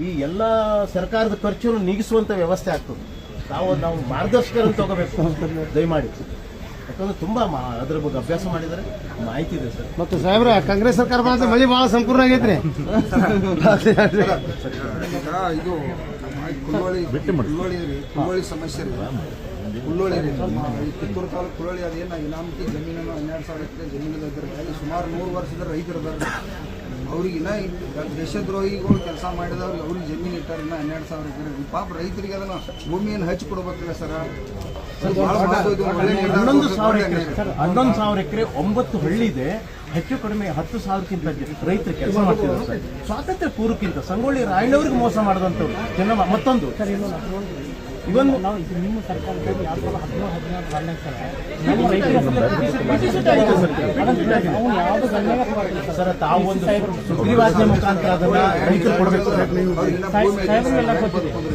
ಈ ಎಲ್ಲ ಸರ್ಕಾರದ ಖರ್ಚನ್ನು ನೀಗಿಸುವಂತ ವ್ಯವಸ್ಥೆ ಆಗ್ತದೆ. ನಾವು ಮಾರ್ಗದರ್ಶಕರನ್ನು ತಗೋಬೇಕು ದಯಮಾಡಿ, ಯಾಕಂದ್ರೆ ತುಂಬಾ ಅದ್ರ ಬಗ್ಗೆ ಅಭ್ಯಾಸ ಮಾಡಿದರೆ ಮಾಹಿತಿ ಇದೆ ಸರ್. ಮತ್ತು ಸಾಹೇಬ್ರ ಕಾಂಗ್ರೆಸ್ ಸರ್ಕಾರ ಬಂದ್ರೆ ಮಳೆ ಬಹಳ ಸಂಪೂರ್ಣ ಆಗೈತ್ರಿ. ಇದು ಕುಳ್ಳೋಳಿ ಸಮಸ್ಯೆ ರೀ. ಕುಳ್ಳೋಳಿ ರೀ, ಕಿತ್ತೂರು ತಾಲೂಕು ಕುಳ್ಳೋಳಿ ಅದೇನು ಇನಾಮತಿ ಜಮೀನನ್ನು 12,000 ಎಕರೆ ಜಮೀನು ಅಲ್ಲಿ ಸುಮಾರು 100 ವರ್ಷದ ರೈತರು ಅದಾರ. ಅವ್ರಿಗಿನ್ನ ದೇಶದ್ರೋಹಿಗಳು ಕೆಲಸ ಮಾಡಿದವ್ರಿಗೆ ಅವ್ರಿಗೆ ಜಮೀನು ಇಟ್ಟಾರ ಇನ್ನ 12,000 ಎಕರೆ. ಪಾಪ ರೈತರಿಗೆ ಅದನ್ನ ಭೂಮಿಯನ್ನು ಹಚ್ಚಿ ಕೊಡ್ಬೇಕಲ್ಲ ಸರ್. 11,000 ಎಕರೆ 9 ಹಳ್ಳಿ ಇದೆ. ಹೆಚ್ಚು ಕಡಿಮೆ 10,000ಕ್ಕಿಂತ ರೈತರು ಕೆಲಸ ಮಾಡ್ತಿದ್ರು ಸರ್. ಸ್ವಾತಂತ್ರ್ಯ ಪೂರ್ವಕ್ಕಿಂತ ಸಂಗೊಳ್ಳಿ ರಾಯಣ್ಣವ್ರಿಗೆ ಮೋಸ ಮಾಡಿದಂಥವ್ರು ಜನ. ಮತ್ತೊಂದು ಇವನ್ ನಿಮ್ಮ ಸರ್ಕಾರದಲ್ಲಿ ಸರ್ ತಾವು ಒಂದು ಸುಗ್ರೀವಾಜ್ಞೆ ಮುಖಾಂತರ ಅದನ್ನ ರೈತರು ಕೊಡಬೇಕು.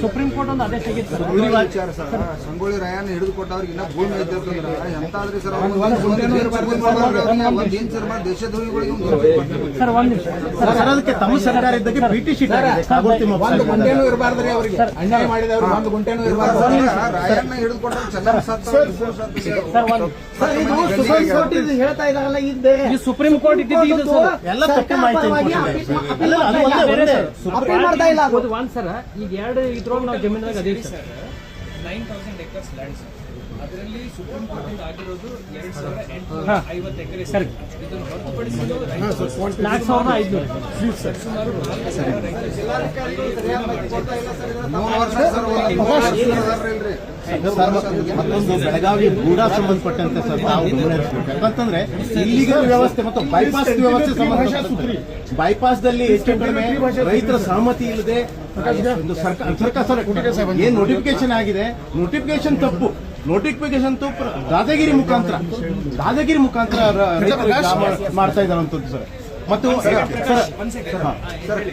ಸುಪ್ರೀಂ ಕೋರ್ಟ್ ಒಂದು ಆದೇಶ ಆಗಿತ್ತು ಸಂಗೊಳ್ಳಿ ರಾಯಣ್ಣ ಹಿಡಿದು ಕೊಟ್ಟವ್ರಿಗೆ ಇನ್ನ ಭೂಮಿ ಐತೆ ಎಂತಾದ್ರಿ ಸರ್. ಸರ್ ಒಂದ್ ನಿಮಿಷ ಸರ್, ಅದಕ್ಕೆ ತಮ್ಮ ಸರ್ಕಾರ ಇದ್ದಕ್ಕೆ BT ಶೀಟ್ ಒಂದು ಗುಂಟೆನೂ ಇರಬಾರ್ದ್ರಿ ಅವ್ರಿಗೆ. ಅನ್ಯಾಯ ಮಾಡಿದವ್ರು ಒಂದು ಗುಂಟೆನೂ ಇರಬಾರ್ದು. ರಾಯಣ್ಣ ಹಿಡಿದು ಕೊಟ್ಟವ್ರು ಚೆನ್ನಾಗಿ ಹೇಳ್ತಾ ಇದಾರಲ್ಲ, ಇದು ಸುಪ್ರೀಂ ಕೋರ್ಟ್ ಇದ್ದಿದ್ದು ಎಲ್ಲ ತಪ್ಪು ಮಾಹಿತಿ ಮಾಡ್ತಾ ಇಲ್ಲ. ಒಂದ್ ಸರ್ ಈಗ 2 ಇದ್ರೊಳಗೆ ನಾವು ಜಮೀನಾಗ ಅದೇ ಸರ್ 9,000 acres ಲ್ಯಾಂಡ್ ಸರ್. ಅದರಲ್ಲಿ ಸುಪ್ರೀಂ ಕೋರ್ಟ್ ಇಂದ ಆಗಿರೋದು 2,850 ಎಕರೆ ಸರ್. ಇದನ್ನು ಹೊರತುಪಡಿಸಿ 4,500 ಸುಮಾರು 4,000 ಮತ್ತೊಂದು ಬೆಳಗಾವಿ ಗೂಢ ಸಂಬಂಧಪಟ್ಟಂತೆ ಸರ್ ನಾವು ಗಮನಿಸಬೇಕು. ಯಾಕಂತಂದ್ರೆ ಇಲ್ಲಿಗಲ್ ವ್ಯವಸ್ಥೆ ಮತ್ತು ಬೈಪಾಸ್ ವ್ಯವಸ್ಥೆ ಸಂಬಂಧಪಟ್ಟ ಬೈಪಾಸ್ ದಲ್ಲಿ ಹೆಚ್ಚು ಕಡಿಮೆ ರೈತರ ಸಹಮತಿ ಇಲ್ಲದೆ ಸರ್ಕಾರ ಏನ್ ನೋಟಿಫಿಕೇಶನ್ ಆಗಿದೆ, ನೋಟಿಫಿಕೇಶನ್ ತಪ್ಪು ದಾದಾಗಿರಿ ಮುಖಾಂತರ ಮಾಡ್ತಾ ಇದ್ದಾರಂತದ್ದು ಸರ್. ಮತ್ತು ಸರ್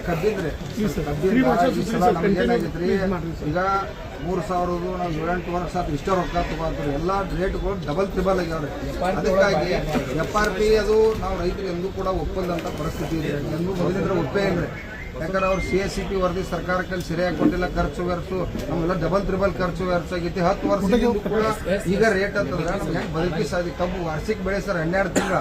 ಕದ್ದಿದ್ರಿ ಏನಾಗೈತ್ರಿ ಈಗ 3,000 ನಾವು 7-8 ವರ್ಷ ಆತು ಇಷ್ಟ ರೊಕ್ಕ ತಗೊಂಡ್ರಿ. ಎಲ್ಲ ರೇಟ್ಗಳು ಡಬಲ್ ತ್ರಿಬಲ್ ಆಗ್ಯಾವ್ರಿ. ಅದಕ್ಕಾಗಿ FRP ಅದು ನಾವು ರೈತರಿಗೆ ಎಂದೂ ಕೂಡ ಒಪ್ಪದಂತ ಪರಿಸ್ಥಿತಿ ಇದೆ. ಎಂದೂ ಮೊದಲಿದ್ರೆ ಒಪ್ಪೇ ಇಲ್ರಿ. ಯಾಕಂದ್ರೆ ಅವ್ರು CSCP ವರದಿ ಸರ್ಕಾರಕ್ಕೆ ಸರಿಯಾಗಿ ಕೊಟ್ಟಿಲ್ಲ. ಖರ್ಚು ನಮ್ಮೆಲ್ಲ ಡಬಲ್ ತ್ರಿಬಲ್ ಖರ್ಚು ಆಗೈತಿ. 10 ವರ್ಷದಿಂದ ಕೂಡ ಈಗ ರೇಟ್ ಅಂತಂದ್ರೆ ನಮ್ಗೆ ಹೆಂಗೆ ಬದುಕಿ ಸಾಧ್ಯ. ಕಬ್ಬು ವಾರ್ಷಿಕ ಬೆಳೆ ಸರ್ 12 ತಿಂಗಳ